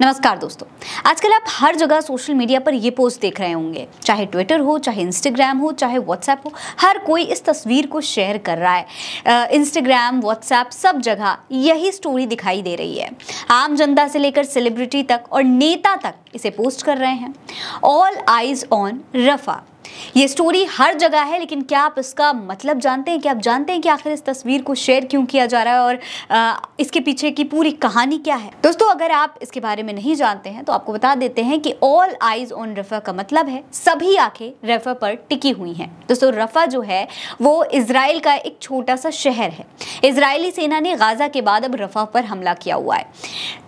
नमस्कार दोस्तों, आजकल आप हर जगह सोशल मीडिया पर ये पोस्ट देख रहे होंगे, चाहे ट्विटर हो, चाहे इंस्टाग्राम हो, चाहे व्हाट्सएप हो, हर कोई इस तस्वीर को शेयर कर रहा है। इंस्टाग्राम, व्हाट्सएप, सब जगह यही स्टोरी दिखाई दे रही है। आम जनता से लेकर सेलिब्रिटी तक और नेता तक इसे पोस्ट कर रहे हैं। ऑल आइज ऑन रफा, ये स्टोरी हर जगह है, लेकिन क्या आप इसका मतलब जानते हैं? क्या आप जानते हैं कि आखिर इस तस्वीर को शेयर क्यों किया जा रहा है और इसके पीछे की पूरी कहानी क्या है? दोस्तों, अगर आप इसके बारे में नहीं जानते हैं तो आपको बता देते हैं कि ऑल आइज ऑन रफा का मतलब है सभी आंखें रफा पर टिकी हुई हैं। दोस्तों, रफा जो है वो इजराइल का एक छोटा सा शहर है। इजरायली सेना ने गाजा के बाद अब रफा पर हमला किया हुआ है।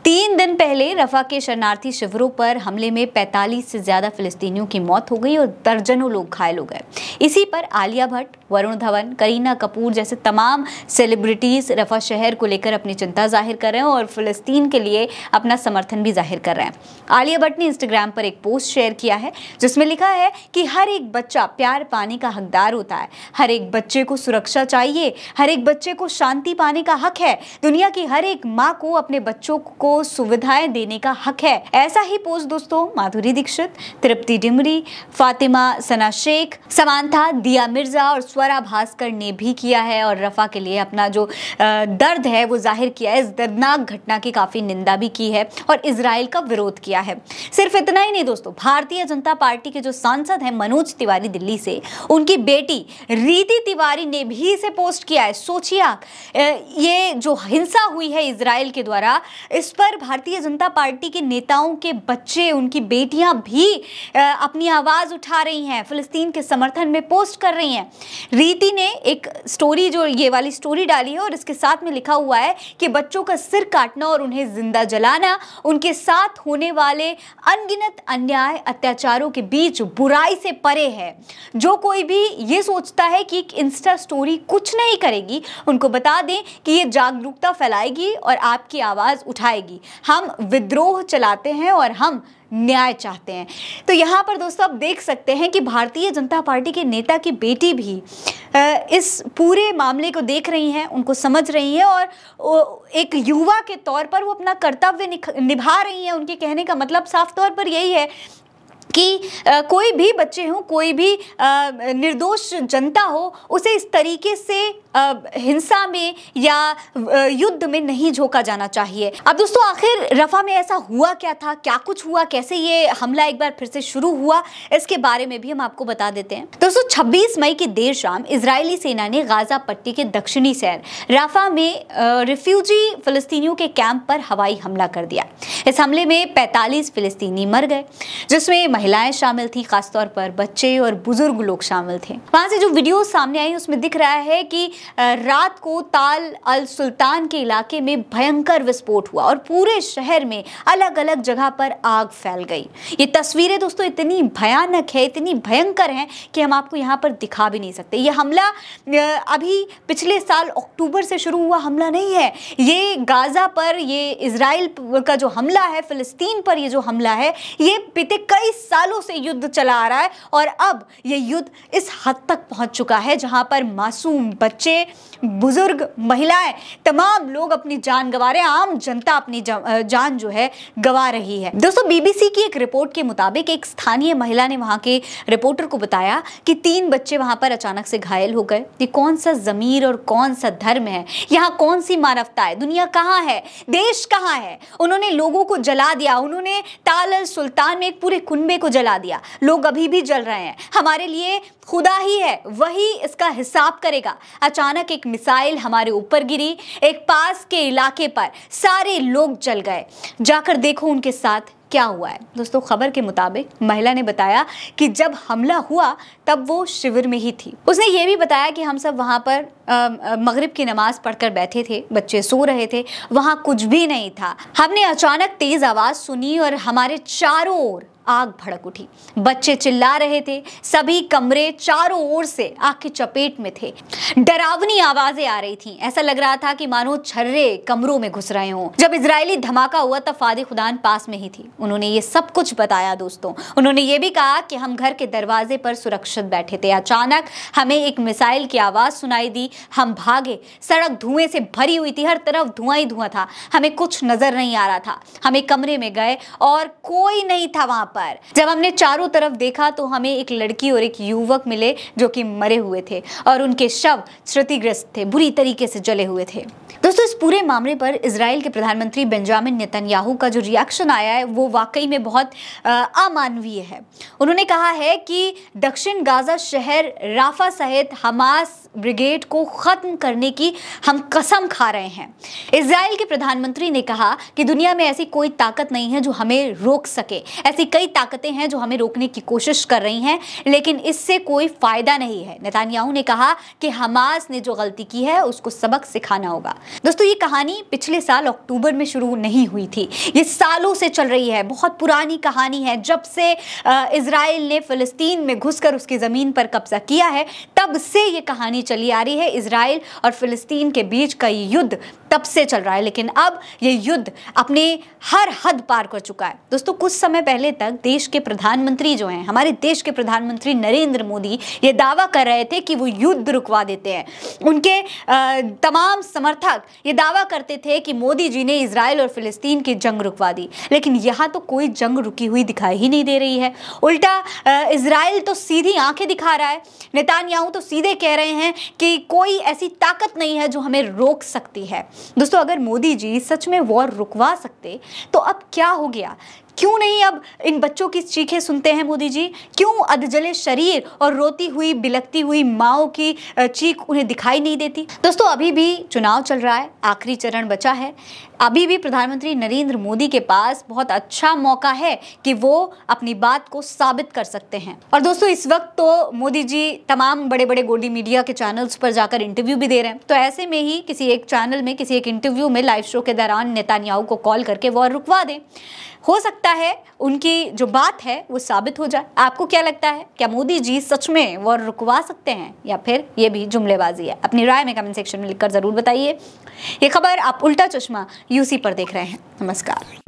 3 दिन पहले रफा के शरणार्थी शिविरों पर हमले में 45 से ज्यादा फिलिस्तीनियों की मौत हो गई और दर्जनों लोग घायल हो गए। इसी पर आलिया भट्ट, वरुण धवन, करीना कपूर जैसे तमाम सेलिब्रिटीज रफा शहर को लेकर अपनी चिंता जाहिर कर रहे हैं और फिलिस्तीन के लिए अपना समर्थन भी जाहिर कर रहे हैं। आलिया भट्ट ने इंस्टाग्राम पर एक पोस्ट शेयर किया है जिसमें लिखा है कि हर एक बच्चा प्यार पाने का हकदार होता है, हर एक बच्चे को सुरक्षा चाहिए, हर एक बच्चे को शांति पाने का हक है, दुनिया की हर एक माँ को अपने बच्चों को सुविधाएं देने का हक है। ऐसा ही पोस्ट दोस्तों माधुरी दीक्षित, तृप्ति डिमरी, फातिमा सना शेख, समांथा, दिया मिर्जा और स्वरा भास्कर ने भी किया है और रफा के लिए अपना जो दर्द है वो जाहिर किया है। इस दर्दनाक घटना की काफी निंदा भी की है और इजराइल का विरोध किया है। सिर्फ इतना ही नहीं दोस्तों, भारतीय जनता पार्टी के जो सांसद हैं मनोज तिवारी दिल्ली से, उनकी बेटी रीति तिवारी ने भी इसे पोस्ट किया है। सोचिए आप, ये जो हिंसा हुई है इजराइल के द्वारा, इस पर भारतीय जनता पार्टी के नेताओं के बच्चे, उनकी बेटियां भी अपनी आवाज उठा रही हैं, फिलिस्तीन के समर्थन में पोस्ट कर रही हैं। रीति ने एक स्टोरी, जो ये वाली स्टोरी डाली है और इसके साथ में लिखा हुआ है कि बच्चों का सिर काटना और उन्हें जिंदा जलाना उनके साथ होने वाले अनगिनत अन्याय अत्याचारों के बीच बुराई से परे है। जो कोई भी ये सोचता है कि एक इंस्टा स्टोरी कुछ नहीं करेगी, उनको बता दें कि ये जागरूकता फैलाएगी और आपकी आवाज उठाएगी। हम विद्रोह चलाते हैं और हम न्याय चाहते हैं। तो यहाँ पर दोस्तों आप देख सकते हैं कि भारतीय जनता पार्टी के नेता की बेटी भी इस पूरे मामले को देख रही हैं, उनको समझ रही हैं और एक युवा के तौर पर वो अपना कर्तव्य निभा रही हैं। उनके कहने का मतलब साफ तौर पर यही है कि कोई भी बच्चे हों, कोई भी निर्दोष जनता हो, उसे इस तरीके से हिंसा में या युद्ध में नहीं झोंका जाना चाहिए। अब दोस्तों, आखिर रफा में ऐसा हुआ क्या था, क्या कुछ हुआ, कैसे ये हमला एक बार फिर से शुरू हुआ, इसके बारे में भी हम आपको बता देते हैं। दोस्तों, 26 मई की देर शाम इजरायली सेना ने गाजा पट्टी के दक्षिणी शहर राफा में रिफ्यूजी फिलिस्तीनियों के कैंप पर हवाई हमला कर दिया। इस हमले में 45 फिलिस्तीनी मर गए, जिसमें महिलाएं शामिल थी, खासतौर पर बच्चे और बुजुर्ग लोग शामिल थे। वहां से जो वीडियो सामने आई उसमें दिख रहा है कि रात को ताल अल सुल्तान के इलाके में भयंकर विस्फोट हुआ और पूरे शहर में अलग अलग जगह पर आग फैल गई। ये तस्वीरें दोस्तों इतनी भयानक है, इतनी भयंकर हैं कि हम आपको यहाँ पर दिखा भी नहीं सकते। ये हमला अभी पिछले साल अक्टूबर से शुरू हुआ हमला नहीं है। ये गाजा पर, ये इजराइल का जो हमला है, फिलिस्तीन पर ये जो हमला है, ये बीते कई सालों से युद्ध चला आ रहा है और अब ये युद्ध इस हद तक पहुंच चुका है जहां पर मासूम बच्चे, बुजुर्ग, महिलाएं, तमाम लोग अपनी जान गंवा रहे हैं। आम जनता अपनी जान जो है गंवा रही है। दोस्तों, बीबीसी की एक रिपोर्ट के मुताबिक एक स्थानीय महिला ने वहां के रिपोर्टर को बताया कि 3 बच्चे वहां पर अचानक से घायल हो गए। ये कौन सा जमीर और कौन सा धर्म है? यहाँ कौन सी मानवता है? दुनिया कहाँ है? देश कहाँ है? उन्होंने लोगों को जला दिया। उन्होंने ताल अल सुल्तान में एक पूरे कुनबे को जला दिया। लोग अभी भी जल रहे हैं। हमारे लिए खुदा ही है, वही इसका हिसाब करेगा। अचानक एक मिसाइल हमारे ऊपर गिरी, एक पास के इलाके पर सारे लोग जल गए। जाकर देखो उनके साथ क्या हुआ है। दोस्तों, खबर के मुताबिक महिला ने बताया कि जब हमला हुआ तब वो शिविर में ही थी। उसने ये भी बताया कि हम सब वहाँ पर मगरिब की नमाज पढ़कर बैठे थे, बच्चे सो रहे थे, वहाँ कुछ भी नहीं था। हमने अचानक तेज आवाज सुनी और हमारे चारों ओर आग भड़क उठी। बच्चे चिल्ला रहे थे, सभी कमरे चारों ओर से आग की चपेट में थे। डरावनी आवाजें आ रही थीं। ऐसा लग रहा था कि मानो छर्रे कमरों में घुस रहे हों। जब इजरायली धमाका हुआ तब फादे खुदान पास में ही थी। उन्होंने ये सब कुछ बताया दोस्तों। उन्होंने ये भी कहा कि हम घर के दरवाजे पर सुरक्षित बैठे थे, अचानक हमें एक मिसाइल की आवाज सुनाई दी, हम भागे, सड़क धुएं से भरी हुई थी, हर तरफ धुआं ही धुआं था, हमें कुछ नजर नहीं आ रहा था, हम एक कमरे में गए और कोई नहीं था वहां पर। जब हमने चारों तरफ देखा तो हमें एक लड़की और एक युवक मिले जो कि मरे हुए थे और उनके शव क्षतिग्रस्त थे, बुरी तरीके से जले हुए थे। दोस्तों इस पूरे मामले पर इजराइल के प्रधानमंत्री बेंजामिन नेतन्याहू का जो रिएक्शन आया है वो वाकई में बहुत अमानवीय है। उन्होंने कहा है कि दक्षिण गाजा शहर राफा सहित हमास ब्रिगेड को खत्म करने की हम कसम खा रहे हैं। इजराइल के प्रधानमंत्री ने कहा कि दुनिया में ऐसी कोई ताकत नहीं है जो हमें रोक सके, ऐसी कई ताकतें हैं जो हमें रोकने की कोशिश कर रही हैं, लेकिन इससे कोई फायदा नहीं है। नेतन्याहू ने कहा कि हमास ने जो गलती की है उसको सबक सिखाना होगा। दोस्तों ये कहानी पिछले साल अक्टूबर में शुरू नहीं हुई थी, ये सालों से चल रही है, बहुत पुरानी कहानी है। जब से इजराइल ने फिलिस्तीन में घुसकर उसकी जमीन पर कब्जा किया है तब से ये कहानी चली आ रही है। इजराइल और फिलिस्तीन के बीच का ये युद्ध तब से चल रहा है, लेकिन अब ये युद्ध अपने हर हद पार कर चुका है। दोस्तों कुछ समय पहले तक देश के प्रधानमंत्री जो हैं, हमारे देश के प्रधानमंत्री नरेंद्र मोदी ये दावा कर रहे थे कि वो युद्ध रुकवा देते हैं। उनके तमाम समर्थक ये दावा करते थे कि मोदी जी ने इजराइल और फिलिस्तीन की जंग रुकवा दी, लेकिन यहाँ तो कोई जंग रुकी हुई दिखाई ही नहीं दे रही है। उल्टा इजराइल तो सीधी आंखें दिखा रहा है, नेतन्याहू तो सीधे कह रहे हैं कि कोई ऐसी ताकत नहीं है जो हमें रोक सकती है। दोस्तों अगर मोदी जी सच में वॉर रुकवा सकते तो अब क्या हो गया? क्यों नहीं अब इन बच्चों की चीखें सुनते हैं मोदी जी? क्यों अधजले शरीर और रोती हुई बिलखती हुई माओ की चीख उन्हें दिखाई नहीं देती? दोस्तों अभी भी चुनाव चल रहा है, आखिरी चरण बचा है, अभी भी प्रधानमंत्री नरेंद्र मोदी के पास बहुत अच्छा मौका है कि वो अपनी बात को साबित कर सकते हैं। और दोस्तों इस वक्त तो मोदी जी तमाम बड़े बड़े गोदी मीडिया के चैनल्स पर जाकर इंटरव्यू भी दे रहे हैं, तो ऐसे में ही किसी एक चैनल में किसी एक इंटरव्यू में लाइव शो के दौरान नेतन्याहू को कॉल करके वॉर रुकवा दें। हो सकता है उनकी जो बात है वो साबित हो जाए। आपको क्या लगता है, क्या मोदी जी सच में वॉर रुकवा सकते हैं या फिर ये भी जुमलेबाजी है? अपनी राय में कमेंट सेक्शन में लिखकर जरूर बताइए। ये खबर आप उल्टा चश्मा यूसी पर देख रहे हैं। नमस्कार।